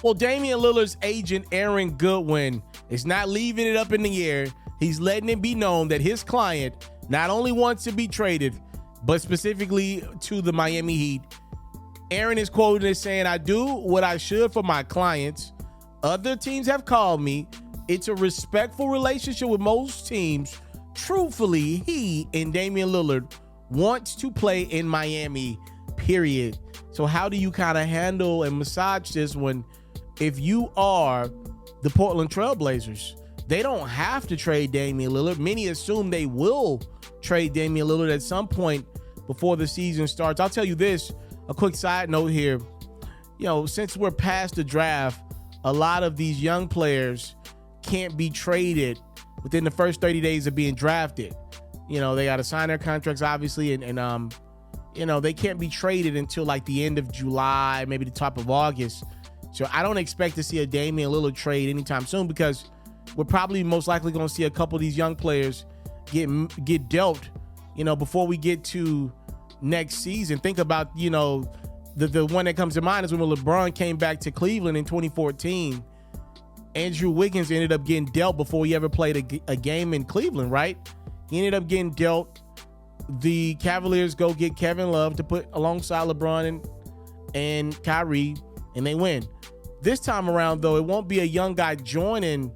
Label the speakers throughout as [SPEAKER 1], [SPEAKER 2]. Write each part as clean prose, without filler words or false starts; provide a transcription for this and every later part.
[SPEAKER 1] Well, Damian Lillard's agent, Aaron Goodwin, is not leaving it up in the air. He's letting it be known that his client not only wants to be traded, but specifically to the Miami Heat. Aaron is quoted as saying, "I do what I should for my clients. Other teams have called me. It's a respectful relationship with most teams. Truthfully, he and Damian Lillard wants to play in Miami, period." So how do you kind of handle and massage this when, if you are the Portland Trail Blazers, they don't have to trade Damian Lillard. Many assume they will trade Damian Lillard at some point before the season starts. I'll tell you this, a quick side note here. Since we're past the draft, a lot of these young players can't be traded within the first 30 days of being drafted. They got to sign their contracts, obviously, and they can't be traded until like the end of July, maybe the top of August. So I don't expect to see a Damian Lillard trade anytime soon, because we're probably most likely going to see a couple of these young players get dealt, before we get to next season. Think about, the one that comes to mind is when LeBron came back to Cleveland in 2014. Andrew Wiggins ended up getting dealt before he ever played a game in Cleveland, right? He ended up getting dealt. The Cavaliers go get Kevin Love to put alongside LeBron and Kyrie, and they win. This time around, though, it won't be a young guy joining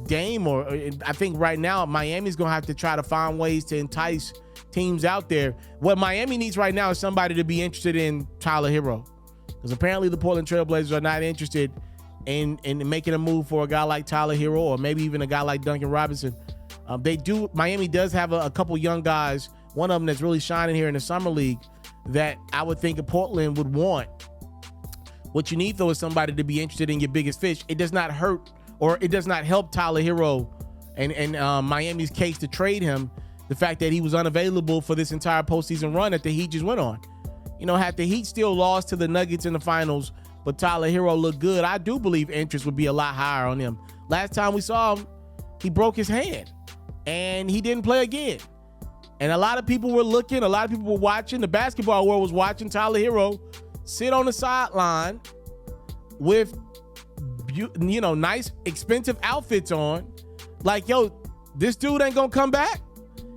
[SPEAKER 1] Dame, or I think right now Miami's going to have to try to find ways to entice teams out there. What Miami needs right now is somebody to be interested in Tyler Hero, because apparently the Portland Trail Blazers are not interested in making a move for a guy like Tyler Hero, or maybe even a guy like Duncan Robinson. Miami does have a couple young guys, one of them that's really shining here in the summer league, that I would think Portland would want. What you need, though, is somebody to be interested in your biggest fish. It does not hurt, or it does not help Tyler Hero and Miami's case to trade him, the fact that he was unavailable for this entire postseason run that the Heat just went on. Had the Heat still lost to the Nuggets in the finals, but Tyler Hero looked good, I do believe interest would be a lot higher on him. Last time we saw him, he broke his hand, and he didn't play again. And a lot of people were looking, a lot of people were watching, the basketball world was watching Tyler Hero sit on the sideline with, nice, expensive outfits on. Like, this dude ain't gonna come back.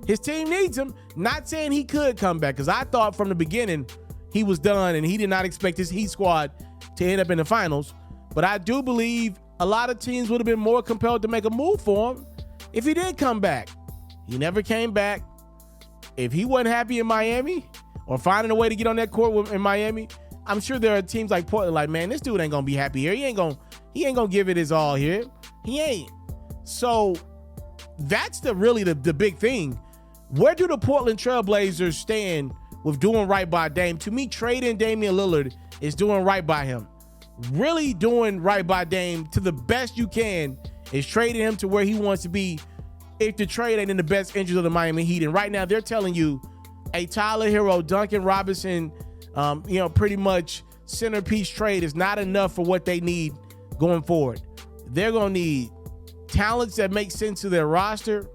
[SPEAKER 1] His team needs him. Not saying he could come back, because I thought from the beginning he was done and he did not expect his Heat squad to end up in the finals. But I do believe a lot of teams would have been more compelled to make a move for him if he did come back. He never came back. If he wasn't happy in Miami, or finding a way to get on that court in Miami, I'm sure there are teams like Portland like, man, this dude ain't gonna be happy here. He ain't gonna give it his all here. He ain't. So that's really the big thing. Where do the Portland Trail Blazers stand with doing right by Dame? To me, trading Damian Lillard is doing right by him. Really doing right by Dame to the best you can is trading him to where he wants to be, if the trade ain't in the best interest of the Miami Heat. And right now they're telling you a Tyler Hero, Duncan Robinson, pretty much centerpiece trade is not enough for what they need going forward. They're going to need talents that make sense to their roster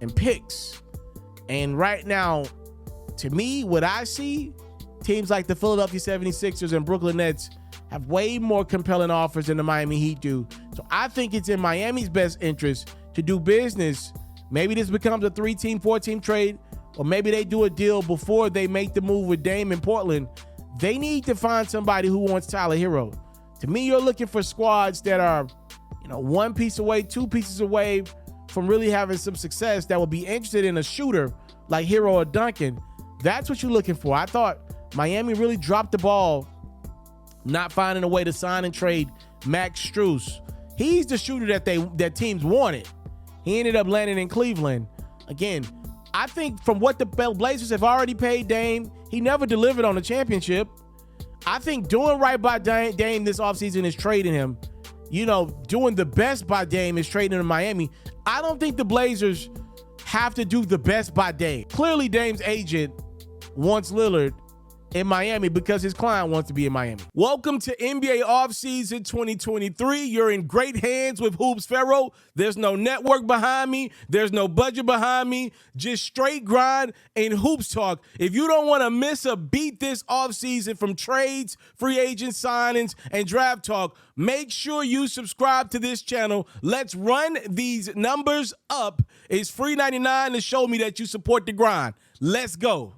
[SPEAKER 1] and picks. And right now, to me, what I see, teams like the Philadelphia 76ers and Brooklyn Nets have way more compelling offers than the Miami Heat do. So I think it's in Miami's best interest to do business. Maybe this becomes a 3-team, 4-team trade, or maybe they do a deal before they make the move with Dame in Portland. They need to find somebody who wants Tyler Hero. To me, you're looking for squads that are, one piece away, 2 pieces away from really having some success, that will be interested in a shooter like Hero or Duncan. That's what you're looking for. I thought Miami really dropped the ball not finding a way to sign and trade Max Strus. He's the shooter that teams wanted. He ended up landing in Cleveland. Again, I think from what the Blazers have already paid Dame, he never delivered on the championship. I think doing right by Dame this offseason is trading him. Doing the best by Dame is trading him to Miami. I don't think the Blazers have to do the best by Dame. Clearly, Dame's agent wants Lillard, in Miami because his client wants to be in Miami. Welcome to NBA offseason 2023. You're in great hands with Hoops Pharaoh. There's no network behind me. There's no budget behind me. Just straight grind and hoops talk. If you don't want to miss a beat this offseason from trades, free agent signings, and draft talk, make sure you subscribe to this channel. Let's run these numbers up. It's free $99 to show me that you support the grind. Let's go.